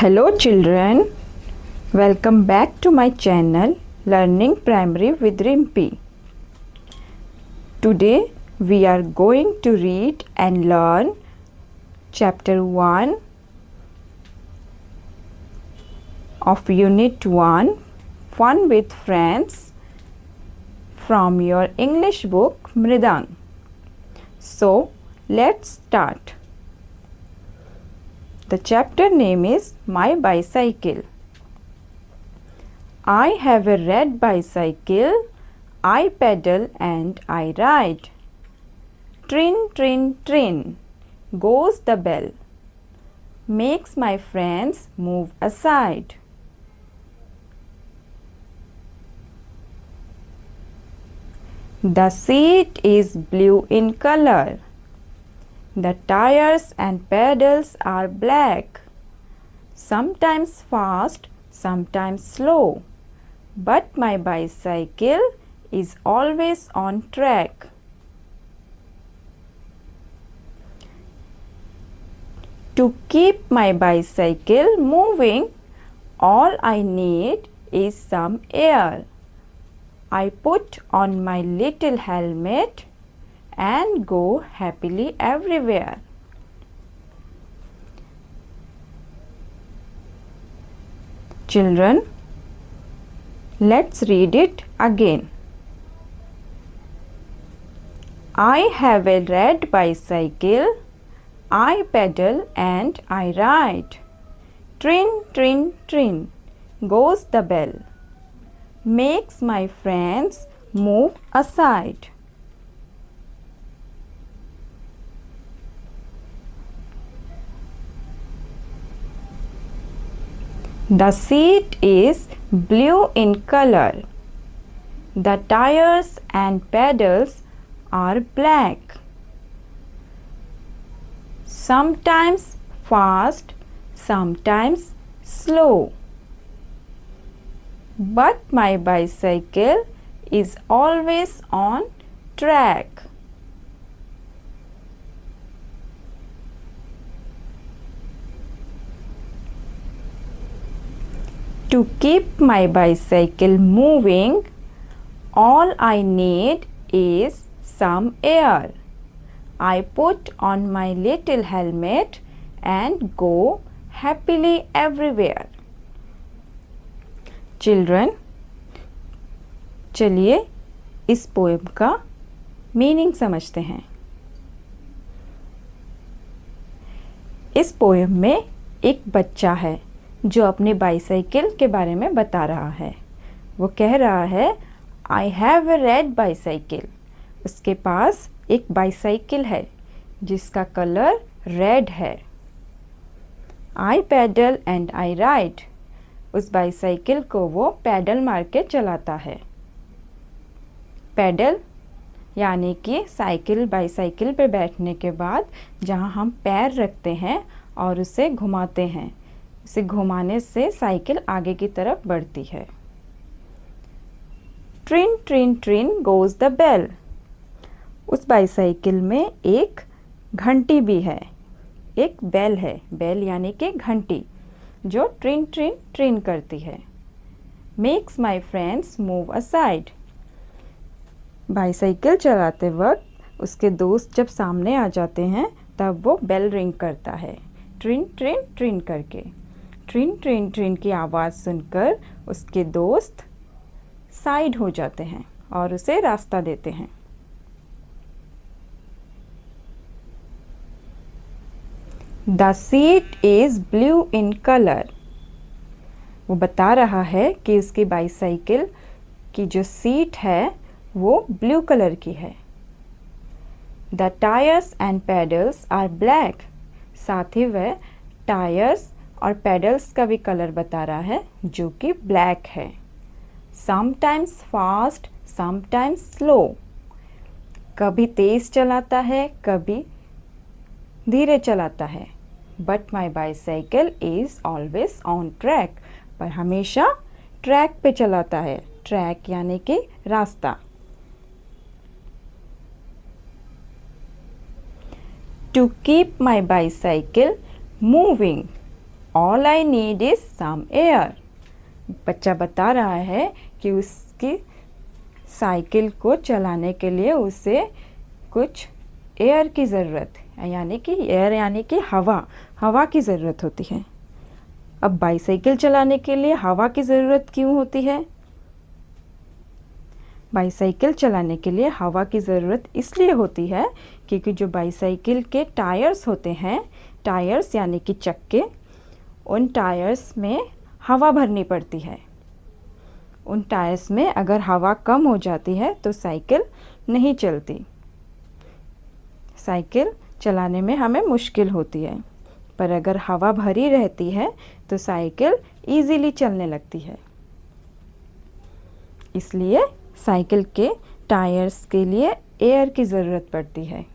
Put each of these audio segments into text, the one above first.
Hello children, welcome back to my channel Learning Primary with Rimpy. Today we are going to read and learn chapter 1 of unit 1 Fun with Friends from your English book Mridang. So let's start. The chapter name is My Bicycle. I have a red bicycle. I pedal and I ride. Trin, trin, trin goes the bell. Makes my friends move aside. The seat is blue in color. The tires and pedals are black, sometimes fast, sometimes slow, but my bicycle is always on track. To keep my bicycle moving, all I need is some air. I put on my little helmet and go happily everywhere. Children, let's read it again. I have a red bicycle. I pedal and I ride. Trin, trin, trin goes the bell. Makes my friends move aside. The seat is blue in color. The tires and pedals are black. Sometimes fast, sometimes slow. But my bicycle is always on track. To keep my bicycle moving, all I need is some air. I put on my little helmet and go happily everywhere. Children, चलिए इस poem का meaning समझते हैं. इस poem में एक बच्चा है जो अपने बाइसाइकिल के बारे में बता रहा है. वो कह रहा है I have a red bicycle. उसके पास एक बाइसाइकिल है जिसका कलर रेड है. आई पैडल एंड आई राइड. उस बाइसाइकिल को वो पैडल मार के चलाता है. पैडल यानी कि साइकिल बाइसाइकिल पे बैठने के बाद जहाँ हम पैर रखते हैं और उसे घुमाते हैं. इसे घुमाने से साइकिल आगे की तरफ बढ़ती है. ट्रिन ट्रिन ट्रिन गोज़ द बेल. उस बाइसाइकिल में एक घंटी भी है. एक बेल है. बेल यानी कि घंटी जो ट्रिन ट्रिन ट्रिन करती है. Makes my friends move aside. Bicycle चलाते वक्त उसके दोस्त जब सामने आ जाते हैं तब वो बेल रिंग करता है. ट्रिन ट्रिन ट्रिन करके. ट्रिन ट्रिन ट्रिन की आवाज़ सुनकर उसके दोस्त साइड हो जाते हैं और उसे रास्ता देते हैं. The seat is blue in colour. वो बता रहा है कि उसकी बाइसाइकिल की जो सीट है वो ब्लू कलर की है. The tyres and pedals are black. साथ ही वह टायर्स और पेडल्स का भी कलर बता रहा है जो कि ब्लैक है. Sometimes fast, sometimes slow. कभी तेज़ चलाता है, कभी धीरे चलाता है. But my bicycle is always on track. पर हमेशा ट्रैक पे चलाता है. ट्रैक यानी कि रास्ता. To keep my bicycle moving, all I need is some air. बच्चा बता रहा है कि उसकी साइकिल को चलाने के लिए उसे कुछ एयर की ज़रूरत है, यानी कि एयर यानी कि हवा की ज़रूरत होती है। अब बाईसाइकिल चलाने के लिए हवा की ज़रूरत क्यों होती है? बाईसाइकिल चलाने के लिए हवा की ज़रूरत इसलिए होती है क्योंकि जो बाईसाइकिल के टायर्स होते हैं, टायर्स यानी कि चक्के, उन टायर्स में हवा भरनी पड़ती है। उन टायर्स में अगर हवा कम हो जाती है तो साइकिल नहीं चलती। साइकिल चलाने में हमें मुश्किल होती है, पर अगर हवा भरी रहती है तो साइकिल इजीली चलने लगती है। इसलिए साइकिल के टायर्स के लिए एयर की ज़रूरत पड़ती है।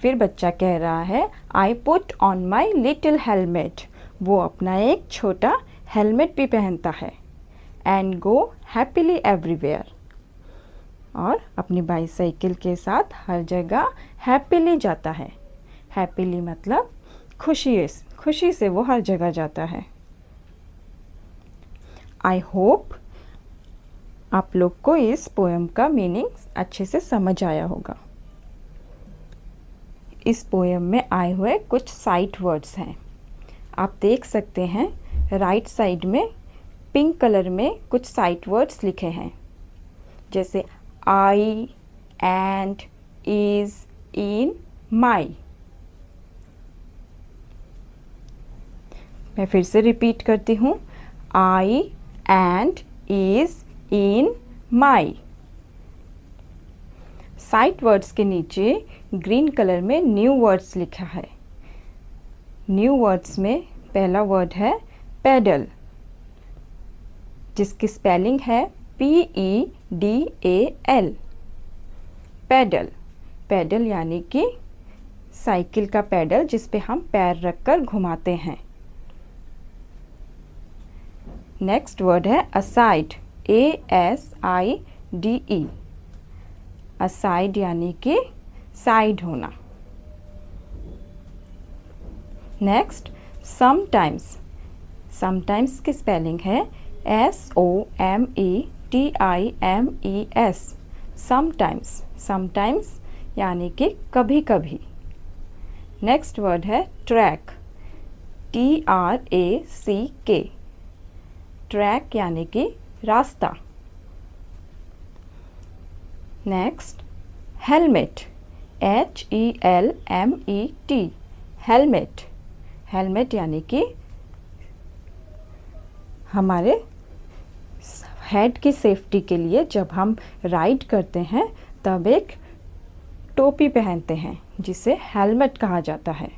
फिर बच्चा कह रहा है I put on my little helmet. वो अपना एक छोटा हेलमेट भी पहनता है। And go happily everywhere. और अपनी बाईसाइकिल के साथ हर जगह हैप्पीली जाता है। हैप्पीली मतलब खुशी से वो हर जगह जाता है। आई होप आप लोग को इस पोएम का मीनिंग अच्छे से समझ आया होगा। इस पोएम में आए हुए कुछ साइट वर्ड्स हैं। आप देख सकते हैं राइट साइड में पिंक कलर में कुछ साइट वर्ड्स लिखे हैं, जैसे आई, एंड, इज, इन, माई। मैं फिर से रिपीट करती हूँ, I, and, is, in, my. Sight words के नीचे ग्रीन कलर में न्यू वर्ड्स लिखा है। न्यू वर्ड्स में पहला वर्ड है पेडल, जिसकी स्पेलिंग है PEDAL। पेडल, पेडल यानी कि साइकिल का पेडल जिस पे हम पैर रखकर घुमाते हैं। नेक्स्ट वर्ड है असाइड, ASIDE। असाइड यानी कि साइड होना। नेक्स्ट समटाइम्स, समटाइम्स की स्पेलिंग है SOMETIMES। समटाइम्स, समटाइम्स यानी कि कभी कभी। नेक्स्ट वर्ड है ट्रैक, TRACK। ट्रैक यानी कि रास्ता। Next helmet, HELMET। Helmet, helmet यानी कि हमारे हेड की सेफ्टी के लिए जब हम राइड करते हैं तब एक टोपी पहनते हैं जिसे हेलमेट कहा जाता है।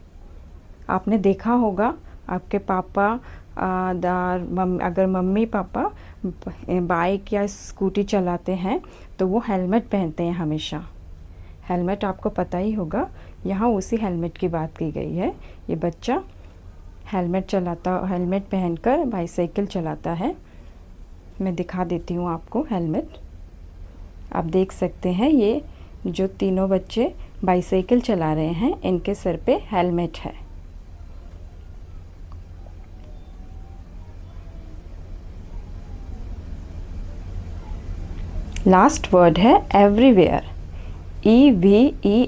आपने देखा होगा आपके पापा अगर मम्मी पापा बाइक या स्कूटी चलाते हैं तो वो हेलमेट पहनते हैं हमेशा। हेलमेट आपको पता ही होगा, यहाँ उसी हेलमेट की बात की गई है। ये बच्चा हेलमेट पहनकर बाईसाइकिल चलाता है। मैं दिखा देती हूँ आपको हेलमेट। आप देख सकते हैं ये जो तीनों बच्चे बाईसाइकिल चला रहे हैं इनके सर पे हेलमेट है। लास्ट वर्ड है everywhere, EVERY,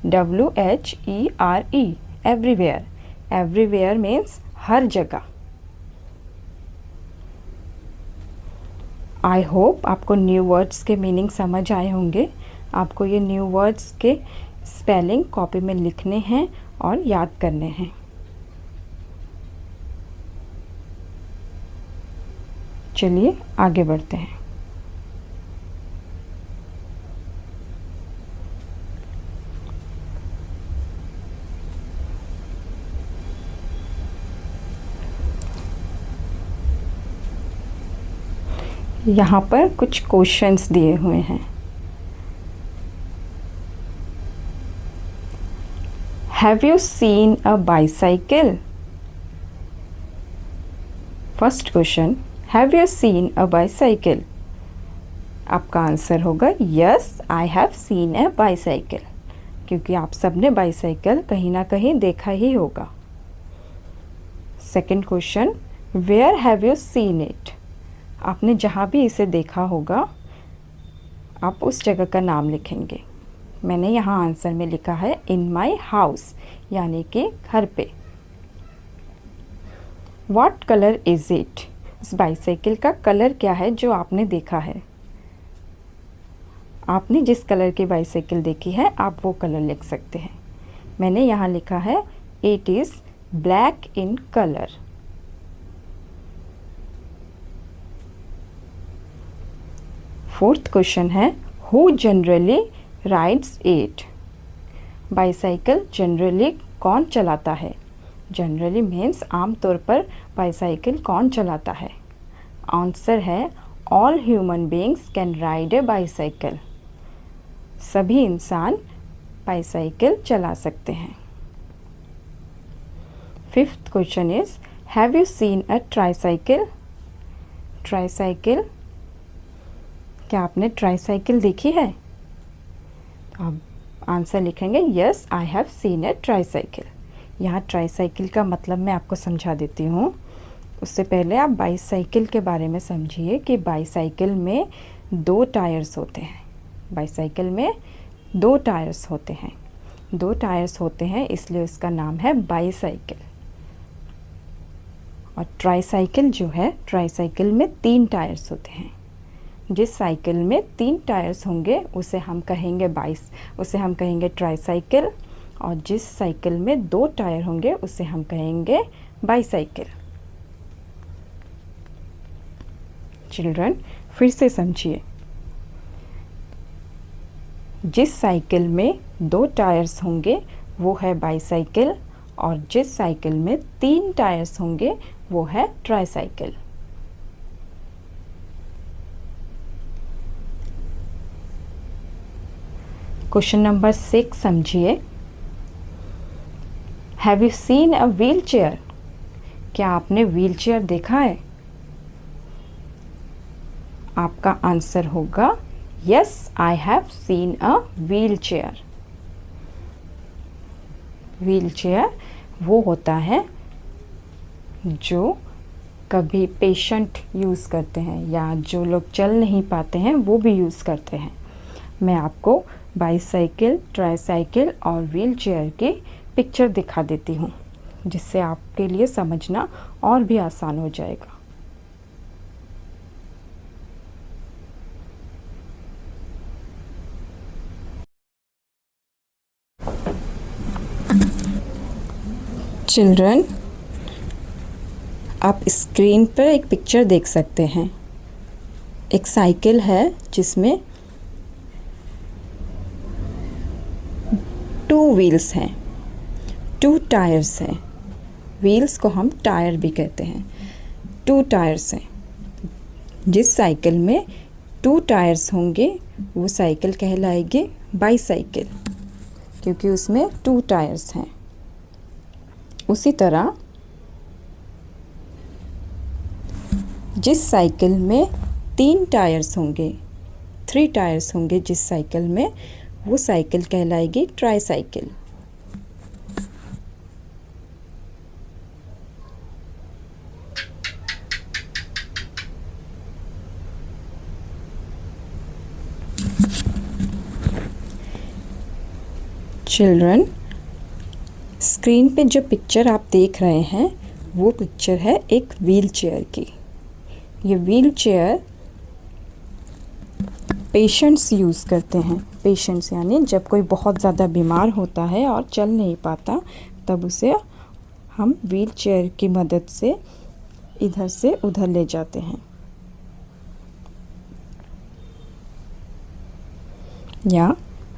WHERE। Everywhere, everywhere means हर जगह। आई होप आपको न्यू वर्ड्स के मीनिंग समझ आए होंगे। आपको ये न्यू वर्ड्स के स्पेलिंग कॉपी में लिखने हैं और याद करने हैं। चलिए आगे बढ़ते हैं। यहाँ पर कुछ क्वेश्चंस दिए हुए हैं। Have you seen a bicycle? First question, have you seen a bicycle? आपका आंसर होगा yes, I have seen a bicycle. क्योंकि आप सबने बाईसाइकिल कहीं ना कहीं देखा ही होगा। Second question, where have you seen it? आपने जहाँ भी इसे देखा होगा आप उस जगह का नाम लिखेंगे। मैंने यहाँ आंसर में लिखा है इन माई हाउस, यानी कि घर पे। What colour is it? इस बाईसाइकिल का कलर क्या है जो आपने देखा है? आपने जिस कलर की बाईसाइकिल देखी है आप वो कलर लिख सकते हैं। मैंने यहाँ लिखा है it is black in colour. Fourth question है who generally rides it? Bicycle generally कौन चलाता है? जनरली मीन्स आमतौर पर बाईसाइकिल कौन चलाता है? आंसर है all human beings can ride A bicycle. सभी इंसान बाईसाइकिल चला सकते हैं। Fifth question is have you seen a tricycle? Tricycle, क्या आपने ट्राईसाइकिल देखी है? अब आंसर लिखेंगे yes I have seen A tricycle. यहाँ ट्राईसाइकिल का मतलब मैं आपको समझा देती हूँ। उससे पहले आप बाईसाइकिल के बारे में समझिए कि बाईसाइकिल में 2 टायर्स होते हैं। बाईसाइकिल में 2 टायर्स होते हैं। 2 टायर्स होते हैं इसलिए उसका नाम है बाईसाइकिल। और ट्राईसाइकिल जो है, ट्राईसाइकिल में 3 टायर्स होते हैं। जिस साइकिल में 3 टायर्स होंगे उसे हम कहेंगे ट्राईसाइकिल, और जिस साइकिल में 2 टायर होंगे उसे हम कहेंगे बाईसाइकिल। चिल्ड्रन, फिर से समझिए, जिस साइकिल में 2 टायर्स होंगे वो है बाईसाइकिल, और जिस साइकिल में 3 टायर्स होंगे वो है ट्राईसाइकिल। क्वेश्चन नंबर 6 समझिए। Have you seen a wheel chair? क्या आपने व्हील चेयर देखा है? आपका आंसर होगा yes I have seen a wheel chair. Wheel chair वो होता है जो कभी पेशेंट यूज़ करते हैं या जो लोग चल नहीं पाते हैं वो भी यूज़ करते हैं। मैं आपको बाईसाइकिल, ट्राईसाइकिल और व्हील चेयर की पिक्चर दिखा देती हूँ जिससे आपके लिए समझना और भी आसान हो जाएगा। चिल्ड्रन, आप स्क्रीन पर एक पिक्चर देख सकते हैं। एक साइकिल है जिसमें 2 व्हील्स हैं, 2 टायर्स हैं। व्हील्स को हम टायर भी कहते हैं। 2 टायर्स हैं। जिस साइकिल में 2 टायर्स होंगे वो साइकिल कहलाएगी बाईसाइकिल, क्योंकि उसमें 2 टायर्स हैं। उसी तरह जिस साइकिल में 3 टायर्स होंगे, 3 टायर्स होंगे जिस साइकिल में, वो साइकिल कहलाएगी ट्राईसाइकिल। चिल्ड्रन, स्क्रीन पे जो पिक्चर आप देख रहे हैं वो पिक्चर है एक व्हील चेयर की। ये व्हील चेयर पेशेंट्स यूज़ करते हैं। पेशेंट्स यानी जब कोई बहुत ज़्यादा बीमार होता है और चल नहीं पाता तब उसे हम व्हील चेयर की मदद से इधर से उधर ले जाते हैं। या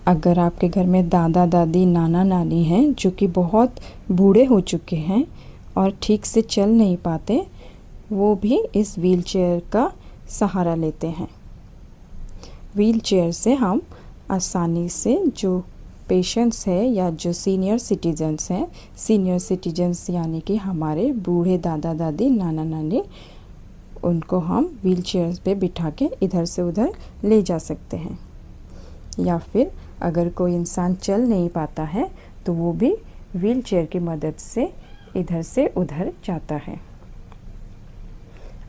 अगर आपके घर में दादा दादी, नाना नानी हैं जो कि बहुत बूढ़े हो चुके हैं और ठीक से चल नहीं पाते, वो भी इस व्हील चेयर का सहारा लेते हैं। व्हील चेयर से हम आसानी से जो पेशेंट्स है या जो सीनियर सिटीजन्स हैं, सीनियर सिटीजन्स यानी कि हमारे बूढ़े दादा दादी, नाना नानी, उनको हम व्हील चेयर पे बिठा के इधर से उधर ले जा सकते हैं। या फिर अगर कोई इंसान चल नहीं पाता है तो वो भी व्हील चेयर की मदद से इधर से उधर जाता है।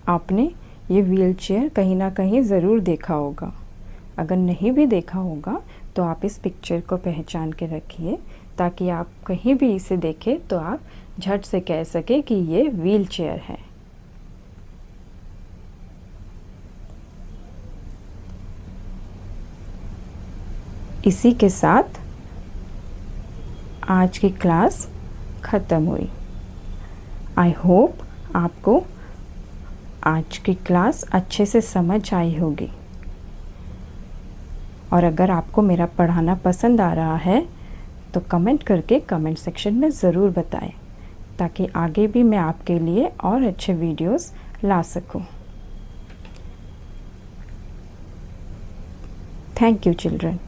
आपने ये व्हील चेयर कहीं ना कहीं ज़रूर देखा होगा। अगर नहीं भी देखा होगा तो आप इस पिक्चर को पहचान के रखिए, ताकि आप कहीं भी इसे देखें तो आप झट से कह सके कि ये व्हील चेयर है। इसी के साथ आज की क्लास ख़त्म हुई। आई होप आपको आज की क्लास अच्छे से समझ आई होगी। और अगर आपको मेरा पढ़ाना पसंद आ रहा है तो कमेंट करके कमेंट सेक्शन में ज़रूर बताएं, ताकि आगे भी मैं आपके लिए और अच्छे वीडियोस ला सकूं। Thank you children.